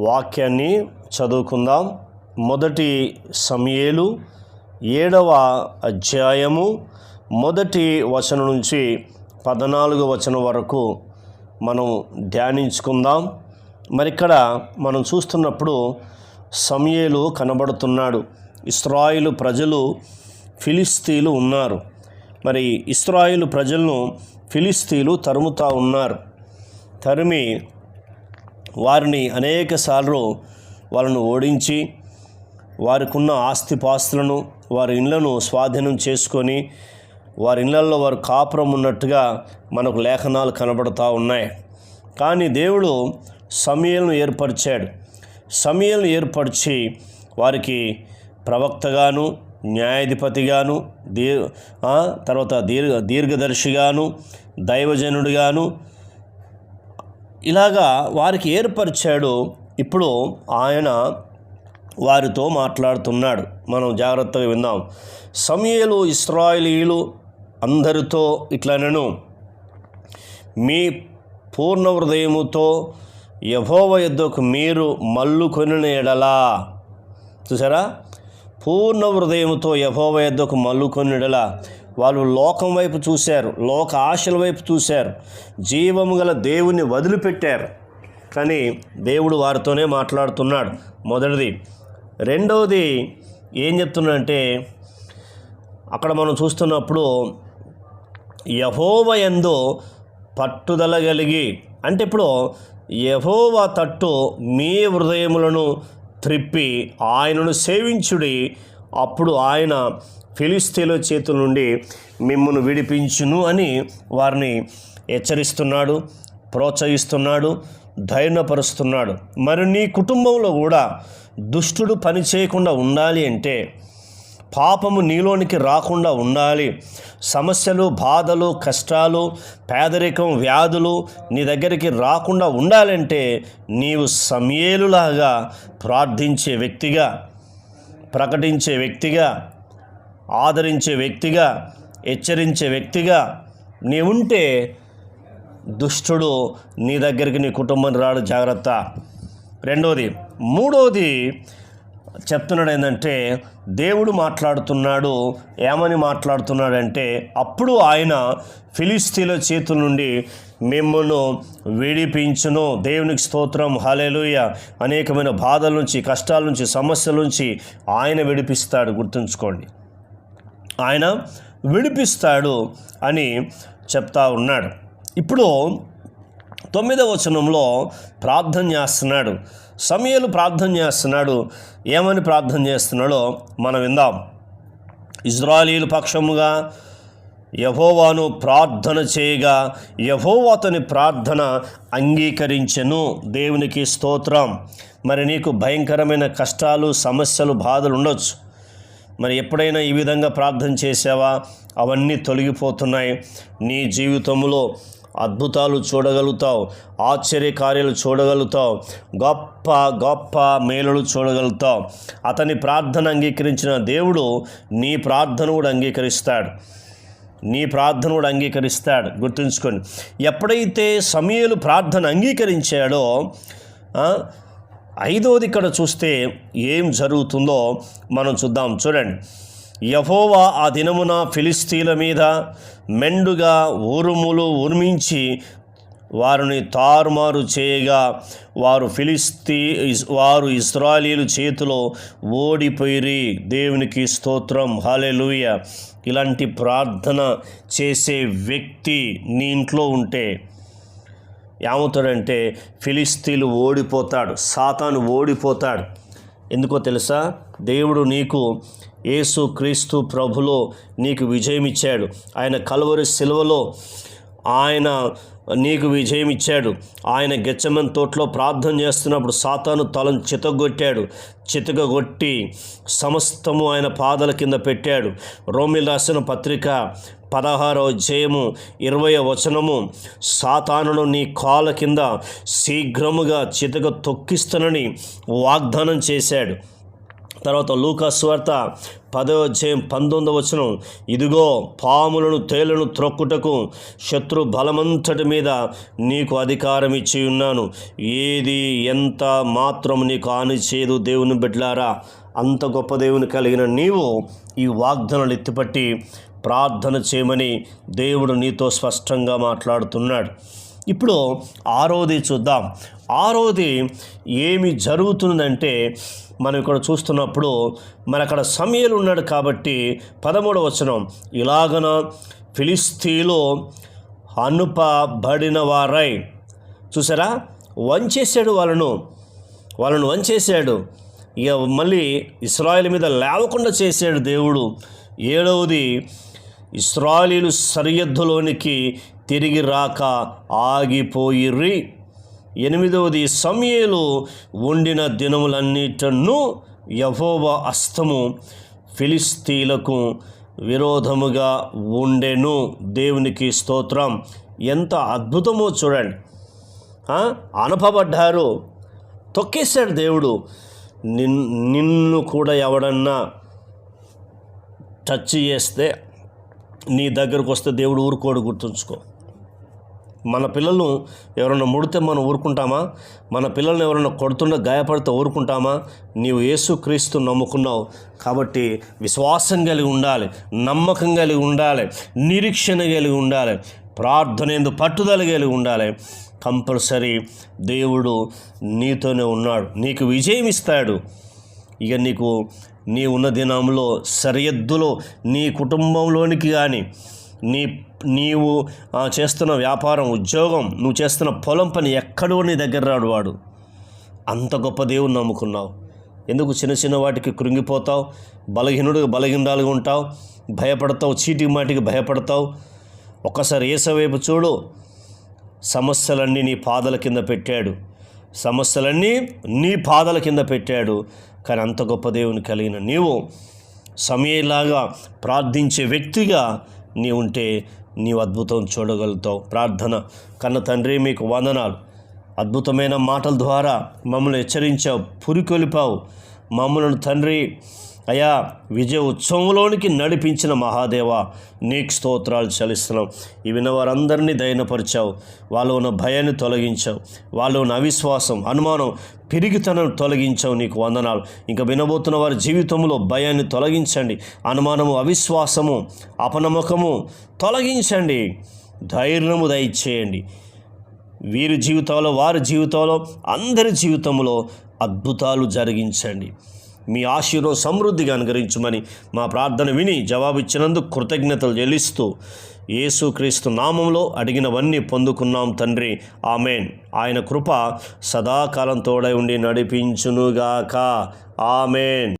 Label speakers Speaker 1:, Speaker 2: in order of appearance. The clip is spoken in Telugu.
Speaker 1: వాక్యాన్ని చదువుకుందాం. మొదటి సమూయేలు 7వ అధ్యాయము 1వ వచనం నుంచి 14వ వచనం వరకు మనం ధ్యానించుకుందాం. మరి ఇక్కడ మనం చూస్తున్నప్పుడు సమూయేలు కనబడుతున్నాడు. ఇశ్రాయేలు ప్రజలు ఫిలిస్తీన్లు ఉన్నారు. మరి ఇశ్రాయేలు ప్రజలను ఫిలిస్తీన్లు తరుముతా ఉన్నారు. తరిమి వారిని అనేకసార్లు వాళ్ళను ఓడించి వారికి ఉన్న ఆస్తిపాస్తులను వారి ఇళ్లను స్వాధీనం చేసుకొని వారి ఇళ్లలో వారు కాపురం ఉన్నట్టుగా మనకు లేఖనాలు కనబడుతూ ఉన్నాయి. కానీ దేవుడు సమూయేలును ఏర్పరిచాడు. సమూయేలును ఏర్పరిచి వారికి ప్రవక్తగాను, న్యాయాధిపతిగాను, తర్వాత దీర్ఘదర్శిగాను, దైవజనుడిగాను ఇలాగా వారికి ఏర్పరిచాడు. ఇప్పుడు ఆయన వారితో మాట్లాడుతున్నాడు. మనం జాగ్రత్తగా విందాం. సమూయేలు ఇశ్రాయేలీయులు అందరితో ఇట్లనెను, మీ పూర్ణ హృదయముతో యెహోవా యొద్దకు మీరు మల్లుకొనిన ఎడలా. చూసారా, పూర్ణ హృదయముతో యెహోవా యొద్దకు మల్లుకొనిన ఎడలా. వాళ్ళు లోకం వైపు చూశారు, లోక ఆశల వైపు చూశారు, జీవము గల దేవుని వదిలిపెట్టారు. కానీ దేవుడు వారితోనే మాట్లాడుతున్నాడు. మొదటిది. రెండవది ఏం చెప్తున్నాడంటే, అక్కడ మనం చూస్తున్నప్పుడు యెహోవా యందు పట్టుదల కలిగి, అంటే ఇప్పుడు యెహోవా తట్టు మీ హృదయములను త్రిప్పి ఆయనను సేవించుడి, అప్పుడు ఆయన ఫిలిస్తీన్ల చేతుల నుండి మిమ్మును విడిపించును అని వారిని హెచ్చరిస్తున్నాడు, ప్రోత్సహిస్తున్నాడు, ధైర్యపరుస్తున్నాడు. మరి నీ కుటుంబంలో కూడా దుష్టుడు పని చేయకుండా ఉండాలి అంటే, పాపము నీలోనికి రాకుండా ఉండాలి, సమస్యలు, బాధలు, కష్టాలు, పేదరికం, వ్యాధులు నీ దగ్గరికి రాకుండా ఉండాలంటే నీవు సమూయేలులాగా ప్రార్థించే వ్యక్తిగా, ప్రకటించే వ్యక్తిగా, ఆదరించే వ్యక్తిగా, హెచ్చరించే వ్యక్తిగా నీవుంటే దుష్టుడు నీ దగ్గరికి, నీ కుటుంబం రాడు. జాగ్రత్త. రెండోది. మూడోది చెప్తున్నాడు ఏంటంటే, దేవుడు మాట్లాడుతున్నాడు. ఏమని మాట్లాడుతున్నాడంటే, అప్పుడు ఆయన ఫిలిస్తీన్ల చేతుల నుండి మిమ్మును విడిపించును. దేవునికి స్తోత్రం, హల్లెలూయా. అనేకమైన బాధల నుంచి, కష్టాల నుంచి, సమస్యల నుంచి ఆయన విడిపిస్తాడు. గుర్తుంచుకోండి, ఆయన విడిపిస్తాడు అని చెప్తా ఉన్నాడు. ఇప్పుడు 9వ వచనంలో ప్రార్థన చేస్తున్నాడు. సమూయేలు ప్రార్థన చేస్తున్నాడు. ఏమని ప్రార్థన చేస్తున్నాడో మనం విందాం. ఇశ్రాయేలు పక్షముగా యెహోవాను ప్రార్థన చేయగా యెహోవా అతని ప్రార్థన అంగీకరించెను. దేవునికి స్తోత్రం. మరి నీకు భయంకరమైన కష్టాలు, సమస్యలు, బాధలు ఉండొచ్చు. మరి ఎప్పుడైనా ఈ విధంగా ప్రార్థన చేసావా? అవన్నీ తొలగిపోతున్నాయి. నీ జీవితంలో అద్భుతాలు చూడగలుగుతావు, ఆశ్చర్యకార్యాలు చూడగలుగుతావు, గొప్ప గొప్ప మేలులు చూడగలుగుతావు. అతని ప్రార్థన అంగీకరించిన దేవుడు నీ ప్రార్థన కూడా అంగీకరిస్తాడు. నీ ప్రార్థన కూడా అంగీకరిస్తాడు. గుర్తుంచుకోండి. ఎప్పుడైతే సమూయేలు ప్రార్థన అంగీకరించాడో, 5వది ఇక్కడ చూస్తే ఏం జరుగుతుందో మనం చూద్దాం. చూడండి. యెహోవా ఆ దినమున ఫిలిస్తీన్ల మీద మెండుగా ఉరుములు ఉరిమించి వారిని తారుమారు చేయగా వారు ఇశ్రాయేలీయుల చేతిలో ఓడిపోయిరి. దేవునికి స్తోత్రం, హల్లెలూయా. ఇలాంటి ప్రార్థన చేసే వ్యక్తి నీ ఇంట్లో ఉంటే ఏమవుతాడంటే, ఫిలిస్తీన్లు ఓడిపోతాడు, సాతాను ఓడిపోతాడు. ఎందుకో తెలుసా? దేవుడు నీకు యేసు క్రీస్తు ప్రభులో నీకు విజయం ఇచ్చాడు. ఆయన కల్వరి శిలువలో ఆయన నీకు విజయం ఇచ్చాడు. ఆయన గెత్సేమనే తోటలో ప్రార్థన చేస్తున్నప్పుడు సాతాను తలను చితగొట్టి సమస్తము ఆయన పాదాల కింద పెట్టాడు. రోమీయులు రాసిన పత్రిక 16వ అధ్యాయము 20వ వచనము, సాతానును నీ కాళ్ళ కింద శీఘ్రముగా చితక తొక్కిస్తానని వాగ్దానం చేశాడు. తర్వాత లూకా సువార్త 10:19 ఇదిగో పాములను తేళ్లను త్రొక్కుటకు శత్రు బలమంతటి మీద నీకు అధికారం ఇచ్చి ఉన్నాను, ఏది ఎంత మాత్రం నీకు హాని చేయదు. దేవుని బిడ్డలారా, అంత గొప్ప దేవుని కలిగిన నీవు ఈ వాగ్దానాలు ఎత్తిపట్టి ప్రార్థన చేయమని దేవుడు నీతో స్పష్టంగా మాట్లాడుతున్నాడు. ఇప్పుడు 6వది చూద్దాం. 6వది ఏమి జరుగుతుందంటే, మనం ఇక్కడ చూస్తున్నప్పుడు మన అక్కడ సమూయేలు ఉన్నాడు కాబట్టి 13వ ఇలాగన ఫిలిష్తీయులు అనుపబడిన వారై, చూసారా, వంచేశాడు, వాళ్ళను వంచేశాడు. ఇక మళ్ళీ ఇశ్రాయేలు మీద లేవకుండా చేశాడు దేవుడు. 7వది ఇశ్రాయేలీయులు సరిహద్దులోనికి తిరిగి రాక ఆగిపోయిర్రి. 8వది సమూయేలు ఉండిన దినములన్నిటను యెహోవా హస్తము ఫిలిష్తీయులకు విరోధముగా ఉండెను. దేవునికి స్తోత్రం. ఎంత అద్భుతమో చూడండి. అనపబడ్డారు, తొక్కేశాడు దేవుడు. నిన్ను కూడా ఎవడన్నా టచ్ చేస్తే, నీ దగ్గరకు వస్తే దేవుడు ఊరుకోడు, గుర్తుంచుకో. మన పిల్లలను ఎవరైనా ముడితే మనం ఊరుకుంటామా? మన పిల్లల్ని ఎవరైనా కొడుతుండే గాయపడితే ఊరుకుంటామా? నీవు యేసుక్రీస్తు నమ్ముకున్నావు కాబట్టి విశ్వాసం కలిగి ఉండాలి, నమ్మకం కలిగి ఉండాలి, నిరీక్షణ కలిగి ఉండాలి, ప్రార్థన యందు పట్టుదల కలిగి ఉండాలి. కంపల్సరీ దేవుడు నీతోనే ఉన్నాడు, నీకు విజయం ఇస్తాడు. ఇక నీ ఉన్న దినంలో సరిహద్దులో నీ కుటుంబంలోనికి కానీ, నీవు చేస్తున్న వ్యాపారం, ఉద్యోగం, నువ్వు చేస్తున్న పొలం పని ఎక్కడో నీ దగ్గర రాడు వాడు. అంత గొప్ప దేవుని నమ్ముకున్నావు. ఎందుకు చిన్న చిన్న వాటికి కృంగిపోతావు? బలహీనురాలుగా ఉంటావు, భయపడతావు, చీటికి మాటికి భయపడతావు. ఒక్కసారి యేసు వైపు చూడు. సమస్యలన్నీ నీ పాదాల కింద పెట్టాడు. కానీ అంత గొప్ప దేవుని కలిగిన నీవు సమూయేలులాగా ప్రార్థించే వ్యక్తిగా ఉంటే నీవు అద్భుతం చూడగలుగుతావు. ప్రార్థన. కన్న తండ్రి, మీకు వందనాలు. అద్భుతమైన మాటల ద్వారా మమ్మల్ని హెచ్చరించావు, పురికొలిపావు. మమ్మల్ని తండ్రి అయా విజయ ఉత్సవంలోనికి నడిపించిన మహాదేవ, నీకు స్తోత్రాలు చెల్లిస్తున్నాం. ఈ విన్న వారందరినీ దయనపరిచావు. వాళ్ళు ఉన్న భయాన్ని తొలగించావు, వాళ్ళు ఉన్న అవిశ్వాసం, అనుమానం, పిరిగితనం తొలగించావు. నీకు వందనాలు. ఇంకా వినబోతున్న వారి జీవితంలో భయాన్ని తొలగించండి, అనుమానము, అవిశ్వాసము, అపనమ్మకము తొలగించండి, ధైర్యము దయచేయండి. వీరి జీవితంలో, వారి జీవితంలో, అందరి జీవితంలో అద్భుతాలు జరిగించండి. మీ ఆశీర్వాదం సమృద్ధిగా అనుగ్రహించమని మా ప్రార్థన విని జవాబిచ్చినందుకు కృతజ్ఞతలు చెల్లిస్తూ యేసుక్రీస్తు నామంలో అడిగినవన్నీ పొందుకున్నాం తండ్రి. ఆమెన్. ఆయన కృప సదాకాలం తోడై ఉండి నడిపించునుగాక. ఆమెన్.